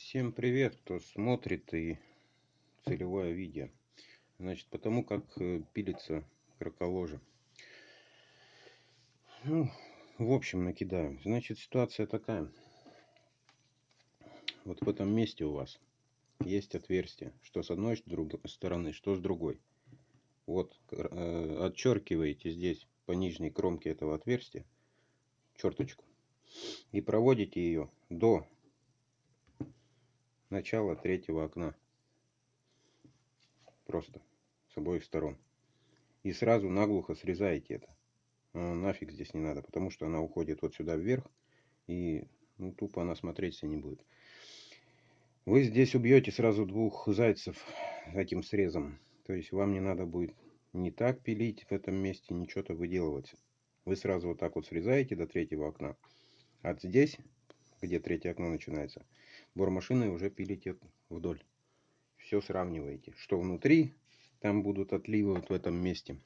Всем привет, кто смотрит и целевое видео. Значит, потому как пилится краколоже. Ну, в общем, накидаю. Значит, ситуация такая. Вот в этом месте у вас есть отверстие, что с одной стороны, что с другой. Вот отчеркиваете здесь по нижней кромке этого отверстия черточку и проводите ее до начала третьего окна. Просто с обоих сторон. И сразу наглухо срезаете это. Нафиг здесь не надо, потому что она уходит вот сюда вверх. И тупо она смотреться не будет. Вы здесь убьете сразу двух зайцев этим срезом. То есть вам не надо будет не так пилить в этом месте, ничего-то выделывать. Вы сразу вот так вот срезаете до третьего окна. А здесь, где третье окно начинается, бормашиной уже пилите вдоль. Все сравниваете. Что внутри, там будут отливы вот в этом месте.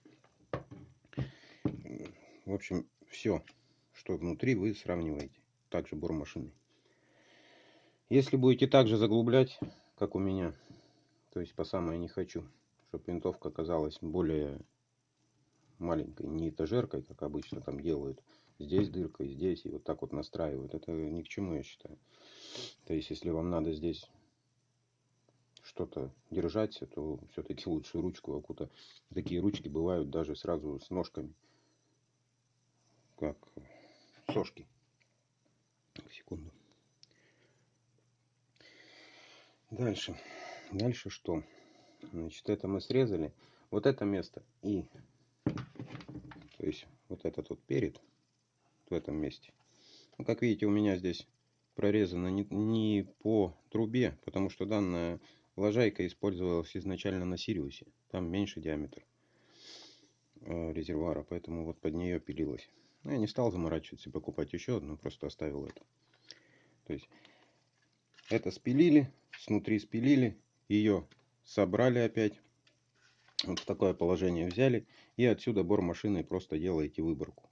В общем, все, что внутри, вы сравниваете. Также бормашиной. Если будете так же заглублять, как у меня, то есть по самое не хочу, чтобы винтовка оказалась более маленькой, не этажеркой, как обычно там делают, здесь дырка, и здесь, и вот так вот настраивают. Это ни к чему, я считаю. То есть, если вам надо здесь что-то держать, то все-таки лучше ручку какую-то. Такие ручки бывают даже сразу с ножками, как сошки. Секунду. Дальше что? Значит, это мы срезали. Вот это место и, то есть, вот этот вот перед в этом месте. Ну, как видите, у меня здесь прорезано не по трубе, потому что данная лажайка использовалась изначально на Сириусе. Там меньше диаметр резервуара, поэтому вот под нее пилилось. Но я не стал заморачиваться и покупать еще одну, просто оставил это. То есть это спилили, снутри спилили, ее собрали опять, вот в такое положение взяли, и отсюда бормашиной просто делаете выборку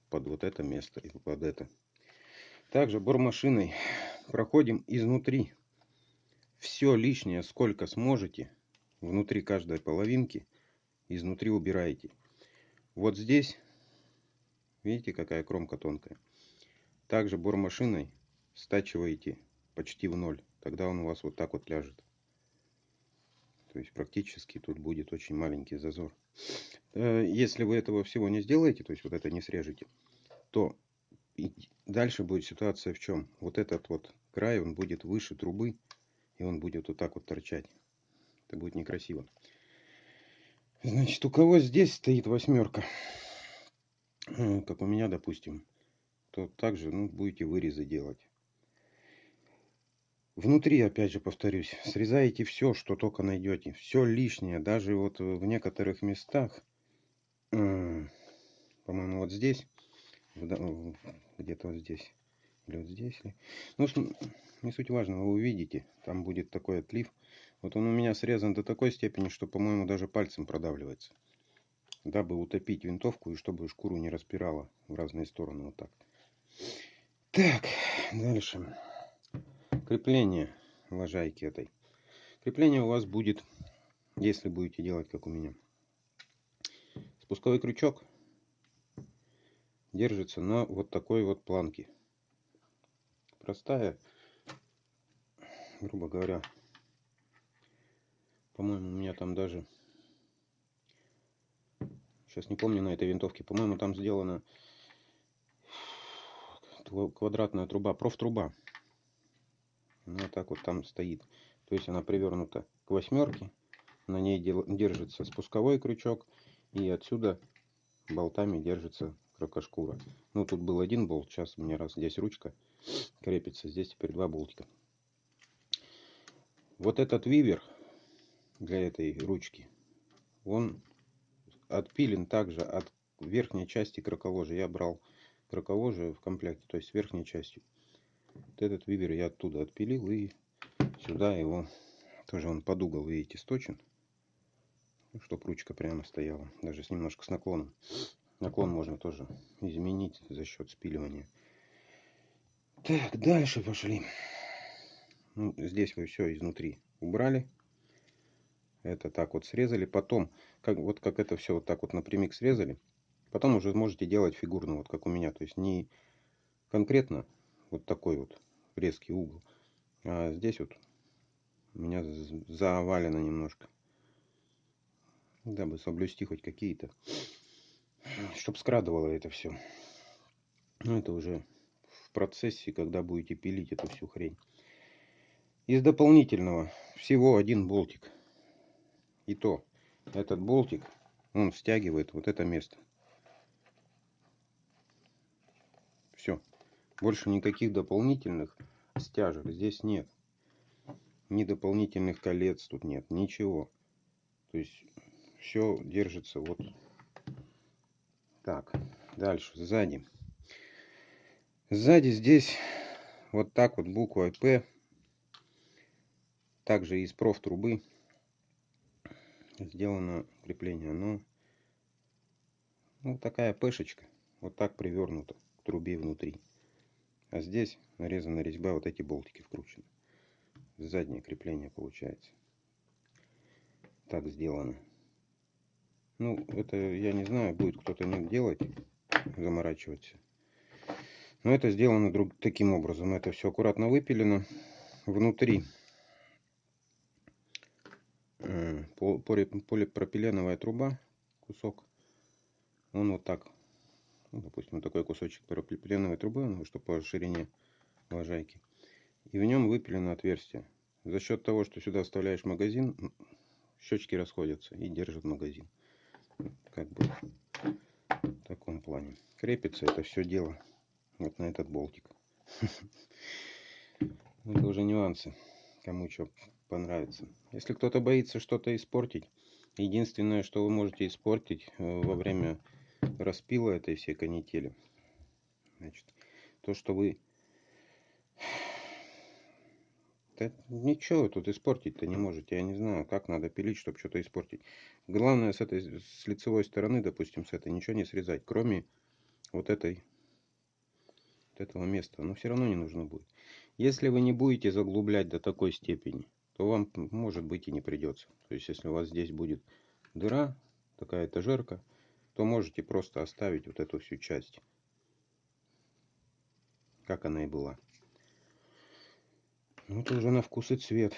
под вот это место и под это. Также бормашиной проходим изнутри все лишнее, сколько сможете, внутри каждой половинки, изнутри убираете. Вот здесь, видите, какая кромка тонкая. Также бормашиной стачиваете почти в ноль. Тогда он у вас вот так вот ляжет. То есть практически тут будет очень маленький зазор. Если вы этого всего не сделаете, то есть вот это не срежете, то дальше будет ситуация в чем? Вот этот вот край, он будет выше трубы, и он будет вот так вот торчать. Это будет некрасиво. Значит, у кого здесь стоит восьмерка, как у меня, допустим, то также будете вырезы делать. Внутри, опять же, повторюсь, срезаете все, что только найдете. Все лишнее. Даже вот в некоторых местах, по-моему, вот здесь, где-то вот здесь, или вот здесь. Ну, не суть важно, вы увидите, там будет такой отлив. Вот он у меня срезан до такой степени, что, по-моему, даже пальцем продавливается. Дабы утопить винтовку и чтобы шкуру не распирала в разные стороны. Вот так. Так, дальше. Крепление лажайки этой. Крепление у вас будет, если будете делать как у меня. Спусковой крючок держится на вот такой вот планке. Простая, грубо говоря. По-моему, у меня там даже, сейчас не помню на этой винтовке, по-моему, там сделана квадратная труба, профтруба. Она вот так вот там стоит. То есть она привернута к восьмерке. На ней держится спусковой крючок. И отсюда болтами держится кракошкура. Ну, тут был один болт. Сейчас у меня раз здесь ручка крепится. Здесь теперь два болтика. Вот этот вивер для этой ручки, он отпилен также от верхней части краколожа. Я брал краколожие в комплекте, то есть с верхней частью. Вот этот вивер я оттуда отпилил и сюда его тоже он под угол, видите, сточен, чтобы ручка прямо стояла, даже с немножко с наклоном. Наклон можно тоже изменить за счет спиливания. Так, дальше пошли. Ну, здесь вы все изнутри убрали. Это так вот срезали. Потом, как это все вот так вот напрямик срезали, потом уже можете делать фигурно, вот как у меня. То есть не конкретно вот такой вот резкий угол. А здесь вот у меня завалено немножко. Дабы соблюсти хоть какие-то. Чтоб скрадывало это все. Но это уже в процессе, когда будете пилить эту всю хрень. Из дополнительного всего один болтик. И то этот болтик, он стягивает вот это место. Все. Больше никаких дополнительных стяжек здесь нет. Ни дополнительных колец тут нет. Ничего. То есть все держится вот так. Дальше. Сзади. Сзади здесь вот так вот буквой П. Также из профтрубы сделано крепление. Оно ну, такая пешечка. Вот так привернута к трубе внутри. А здесь нарезана резьба, вот эти болтики вкручены. Заднее крепление получается. Так сделано. Ну, это, я не знаю, будет кто-то не делать, заморачиваться. Но это сделано таким образом. Это все аккуратно выпилено. Внутри полипропиленовая труба, кусок. Он вот так, ну, допустим, такой кусочек полипропиленовой трубы, что по ширине лажайки. И в нем выпилено отверстие. За счет того, что сюда вставляешь магазин, щечки расходятся и держат магазин. Как бы в таком плане. Крепится это все дело вот на этот болтик. Это уже нюансы. Кому что понравится. Если кто-то боится что-то испортить, единственное, что вы можете испортить во время распила этой всей канители, значит, то, что вы... Да ничего тут испортить-то не можете. Я не знаю, как надо пилить, чтобы что-то испортить. Главное с лицевой стороны, допустим, с этой ничего не срезать, кроме вот этого места. Но все равно не нужно будет. Если вы не будете заглублять до такой степени, то вам, может быть, и не придется. То есть, если у вас здесь будет дыра, такая этажерка, то можете просто оставить вот эту всю часть, как она и была. Ну, это уже на вкус и цвет.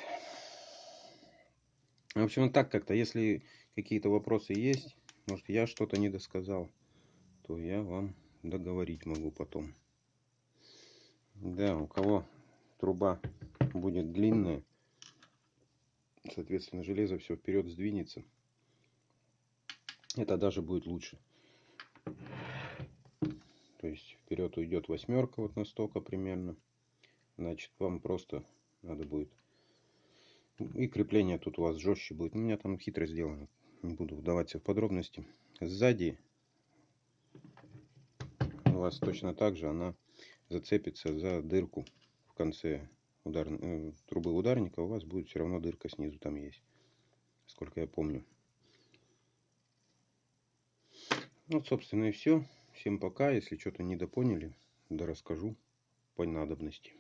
В общем, так как-то, если какие-то вопросы есть, может, я что-то не досказал, то я вам договорить могу потом. Да, у кого труба будет длинная, соответственно, железо все вперед сдвинется. Это даже будет лучше. То есть вперед уйдет восьмерка вот настолько примерно. Значит, вам просто надо будет. И крепление тут у вас жестче будет. У меня там хитро сделано. Не буду вдаваться в подробности. Сзади у вас точно так же она зацепится за дырку в конце трубы ударника. У вас будет все равно дырка снизу там есть. Сколько я помню. Вот, собственно, и все. Всем пока. Если что-то недопоняли, да расскажу по надобности.